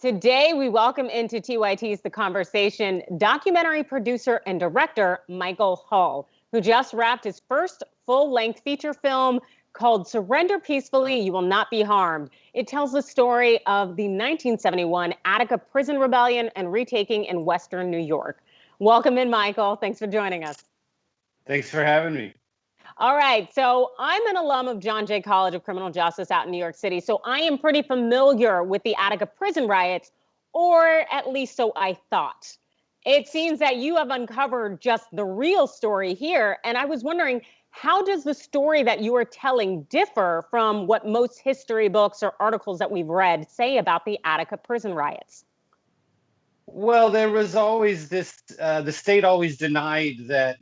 Today, we welcome into TYT's The Conversation documentary producer and director Michael Hull, who just wrapped his first full-length feature film called Surrender Peacefully, You Will Not Be Harmed. It tells the story of the 1971 Attica prison rebellion and retaking in Western New York. Welcome in, Michael. Thanks for joining us. Thanks for having me. All right, so I'm an alum of John Jay College of Criminal Justice out in New York City, so I am pretty familiar with the Attica prison riots, or at least so I thought. It seems that you have uncovered just the real story here, and I was wondering, how does the story that you are telling differ from what most history books or articles that we've read say about the Attica prison riots? Well, there was always this, the state always denied that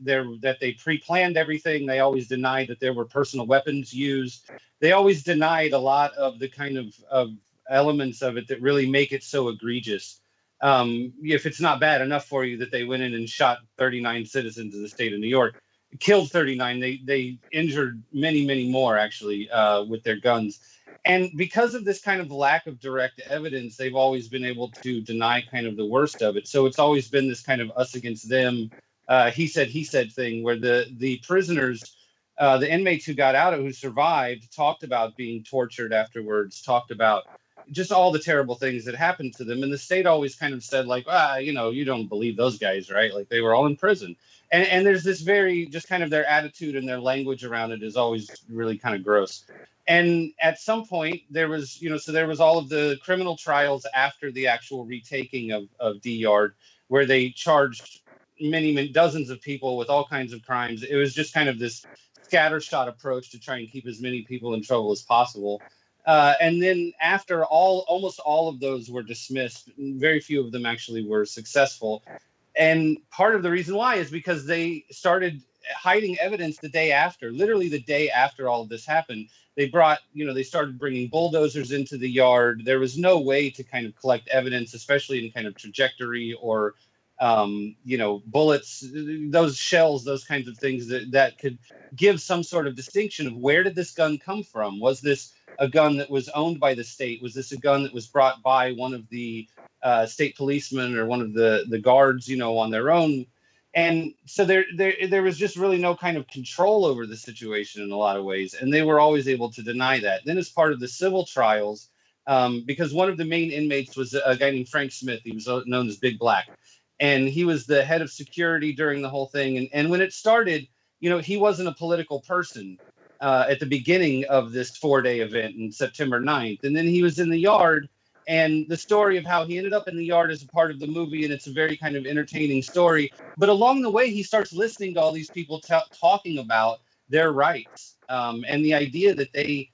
they pre-planned everything. They always denied that there were personal weapons used. They always denied a lot of the kind of elements of it that really make it so egregious. If it's not bad enough for you that they went in and shot 39 citizens of the state of New York, killed 39, they injured many, many more actually with their guns. And because of this kind of lack of direct evidence, they've always been able to deny kind of the worst of it. So it's always been this kind of us against them, he said thing, where the prisoners, the inmates who got out, who survived, talked about being tortured afterwards, talked about just all the terrible things that happened to them. And the state always kind of said, like, you don't believe those guys, right? Like, they were all in prison. And there's this very, just kind of their attitude and their language around it is always really kind of gross. And at some point there was, so there was all of the criminal trials after the actual retaking of D Yard, where they charged many dozens of people with all kinds of crimes. It was just kind of this scattershot approach to try and keep as many people in trouble as possible. And then after almost all of those were dismissed, very few of them actually were successful. And part of the reason why is because they started hiding evidence the day after, literally the day after all of this happened. They started bringing bulldozers into the yard. There was no way to kind of collect evidence, especially in kind of trajectory or, bullets, those shells, those kinds of things that could give some sort of distinction of where did this gun come from? Was this a gun that was owned by the state? Was this a gun that was brought by one of the state policemen or one of the guards, on their own? And so there was just really no kind of control over the situation in a lot of ways. And they were always able to deny that. Then as part of the civil trials, because one of the main inmates was a guy named Frank Smith. He was known as Big Black. And he was the head of security during the whole thing. And when it started, he wasn't a political person at the beginning of this 4-day event on September 9th. And then he was in the yard. And the story of how he ended up in the yard is a part of the movie, and it's a very kind of entertaining story. But along the way, he starts listening to all these people talking about their rights and the idea that they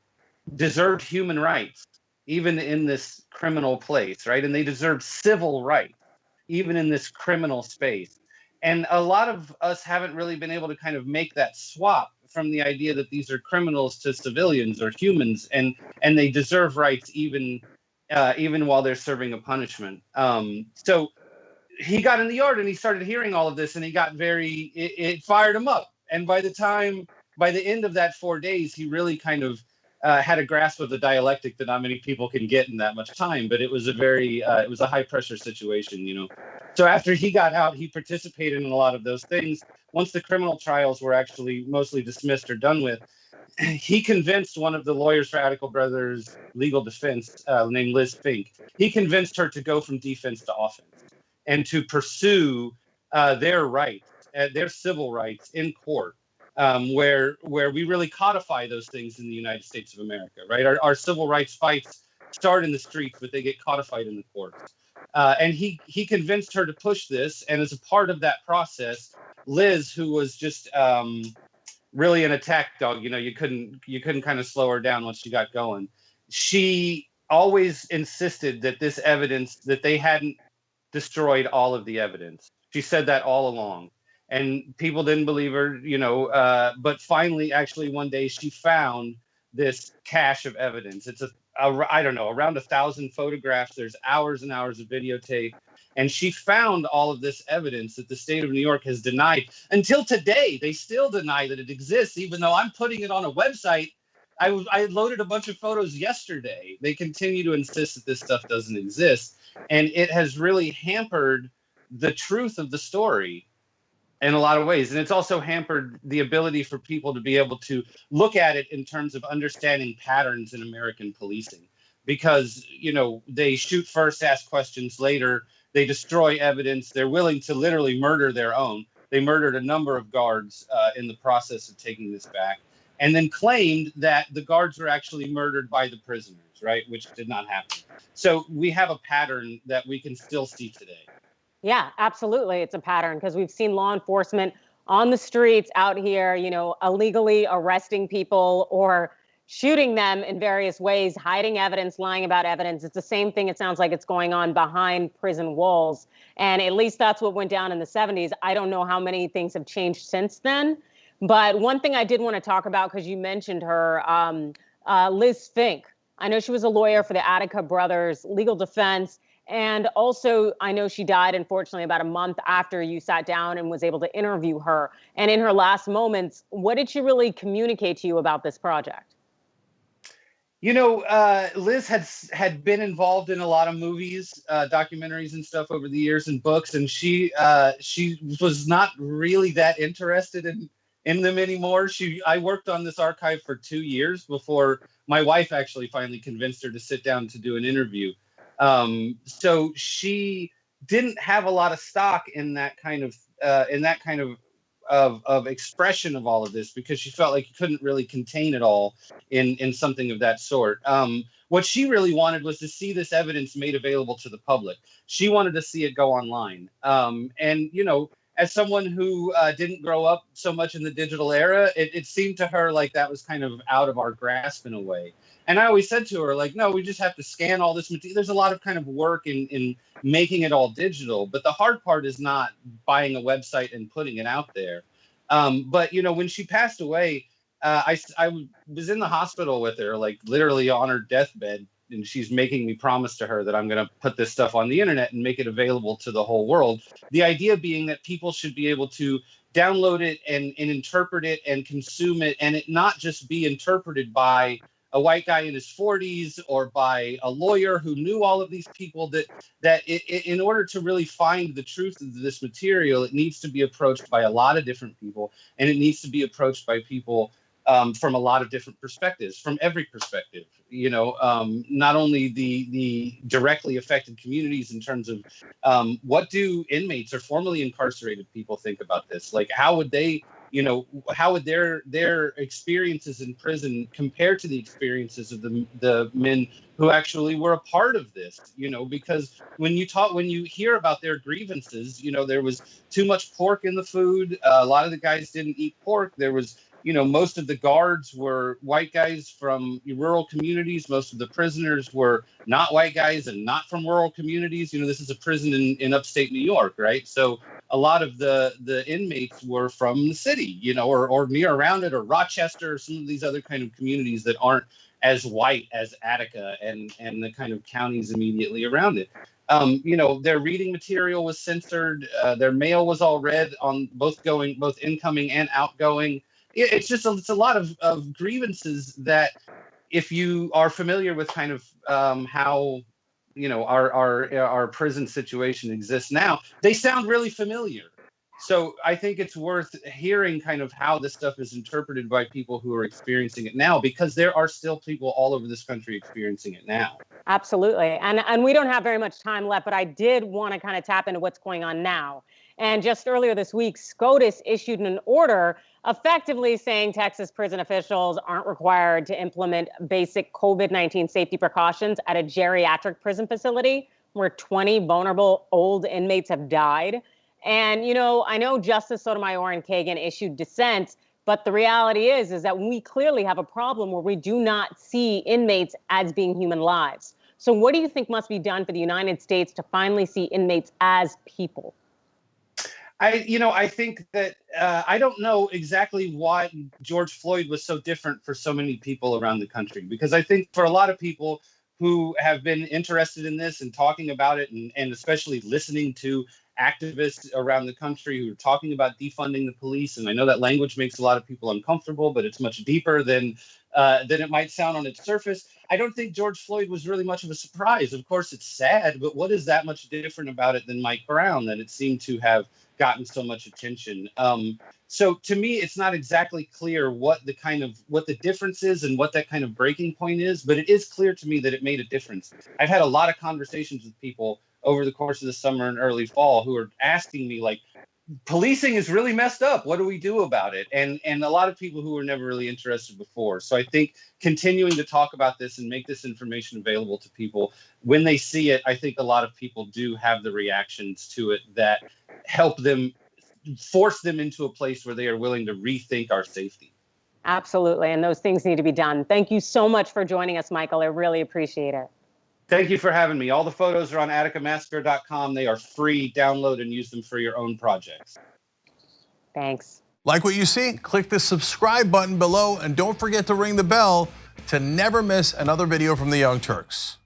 deserved human rights, even in this criminal place, right? And they deserve civil rights, even in this criminal space. And a lot of us haven't really been able to kind of make that swap from the idea that these are criminals to civilians or humans, and they deserve rights even while they're serving a punishment. So he got in the yard and he started hearing all of this, and he got it fired him up. And by the end of that 4 days, he really kind of had a grasp of the dialectic that not many people can get in that much time. But it was it was a high pressure situation, So after he got out, he participated in a lot of those things. Once the criminal trials were actually mostly dismissed or done with, he convinced one of the lawyers for Attica Brothers legal defense named Liz Fink. He convinced her to go from defense to offense and to pursue their rights, their civil rights in court, where we really codify those things in the United States of America, right? Our civil rights fights start in the streets, but they get codified in the courts. And he convinced her to push this. And as a part of that process, Liz, who was just really an attack dog, you couldn't kind of slow her down once she got going. She always insisted that this evidence, that they hadn't destroyed all of the evidence. She said that all along, and people didn't believe her, but finally, actually one day she found this cache of evidence. It's around 1,000 photographs. There's hours and hours of videotape. And she found all of this evidence that the state of New York has denied. Until today, they still deny that it exists, even though I'm putting it on a website I loaded a bunch of photos yesterday. They continue to insist that this stuff doesn't exist, and it has really hampered the truth of the story in a lot of ways. And it's also hampered the ability for people to be able to look at it in terms of understanding patterns in American policing. Because, they shoot first, ask questions later, they destroy evidence, they're willing to literally murder their own. They murdered a number of guards in the process of taking this back, and then claimed that the guards were actually murdered by the prisoners, right? Which did not happen. So we have a pattern that we can still see today. Yeah, absolutely. It's a pattern because we've seen law enforcement on the streets out here, illegally arresting people or shooting them in various ways, hiding evidence, lying about evidence. It's the same thing. It sounds like it's going on behind prison walls. And at least that's what went down in the 70s. I don't know how many things have changed since then. But one thing I did want to talk about, because you mentioned her, Liz Fink. I know she was a lawyer for the Attica brothers, legal defense. And also, I know she died, unfortunately, about a month after you sat down and was able to interview her. And in her last moments, what did she really communicate to you about this project? Liz had been involved in a lot of movies, documentaries and stuff over the years, and books, and she was not really that interested in them anymore. I worked on this archive for 2 years before my wife actually finally convinced her to sit down to do an interview. So she didn't have a lot of stock in that kind of expression of all of this, because she felt like you couldn't really contain it all in something of that sort. What she really wanted was to see this evidence made available to the public. She wanted to see it go online. And as someone who didn't grow up so much in the digital era, it seemed to her like that was kind of out of our grasp in a way. And I always said to her, like, no, we just have to scan all this material. There's a lot of kind of work in making it all digital. But the hard part is not buying a website and putting it out there. But, when she passed away, I was in the hospital with her, like literally on her deathbed. And she's making me promise to her that I'm going to put this stuff on the internet and make it available to the whole world. The idea being that people should be able to download it and interpret it and consume it, and it not just be interpreted by a white guy in his 40s or by a lawyer who knew all of these people, that in order to really find the truth of this material, it needs to be approached by a lot of different people, and it needs to be approached by people from a lot of different perspectives, from every perspective, not only the directly affected communities in terms of what do inmates or formerly incarcerated people think about this? Like, how would they, how would their experiences in prison compare to the experiences of the men who actually were a part of this? Because when you hear about their grievances, there was too much pork in the food. A lot of the guys didn't eat pork. There was, most of the guards were white guys from rural communities. Most of the prisoners were not white guys and not from rural communities. This is a prison in upstate New York, right? So a lot of the inmates were from the city, or near around it, or Rochester, or some of these other kind of communities that aren't as white as Attica and the kind of counties immediately around it. Their reading material was censored. Their mail was all read on both incoming and outgoing. It's a lot of grievances that, if you are familiar with kind of how our prison situation exists now, they sound really familiar. So I think it's worth hearing kind of how this stuff is interpreted by people who are experiencing it now, because there are still people all over this country experiencing it now. Absolutely. And we don't have very much time left, but I did want to kind of tap into what's going on now. And just earlier this week, SCOTUS issued an order effectively saying Texas prison officials aren't required to implement basic COVID-19 safety precautions at a geriatric prison facility where 20 vulnerable old inmates have died. And, I know Justice Sotomayor and Kagan issued dissents, but the reality is that we clearly have a problem where we do not see inmates as being human lives. So what do you think must be done for the United States to finally see inmates as people? I think that I don't know exactly why George Floyd was so different for so many people around the country, because I think for a lot of people who have been interested in this and talking about it, and especially listening to activists around the country who are talking about defunding the police, and I know that language makes a lot of people uncomfortable, but it's much deeper than than it might sound on its surface. I don't think George Floyd was really much of a surprise. Of course, it's sad, but what is that much different about it than Mike Brown, that it seemed to have gotten so much attention? So to me, it's not exactly clear what the difference is and what that kind of breaking point is, but it is clear to me that it made a difference. I've had a lot of conversations with people over the course of the summer and early fall who are asking me, like, policing is really messed up. What do we do about it? And a lot of people who were never really interested before. So I think continuing to talk about this and make this information available to people when they see it, I think a lot of people do have the reactions to it that help them, force them into a place where they are willing to rethink our safety. Absolutely. And those things need to be done. Thank you so much for joining us, Michael. I really appreciate it. Thank you for having me. All the photos are on atticamassacre.com. They are free. Download and use them for your own projects. Thanks. Like what you see? Click the subscribe button below and don't forget to ring the bell to never miss another video from the Young Turks.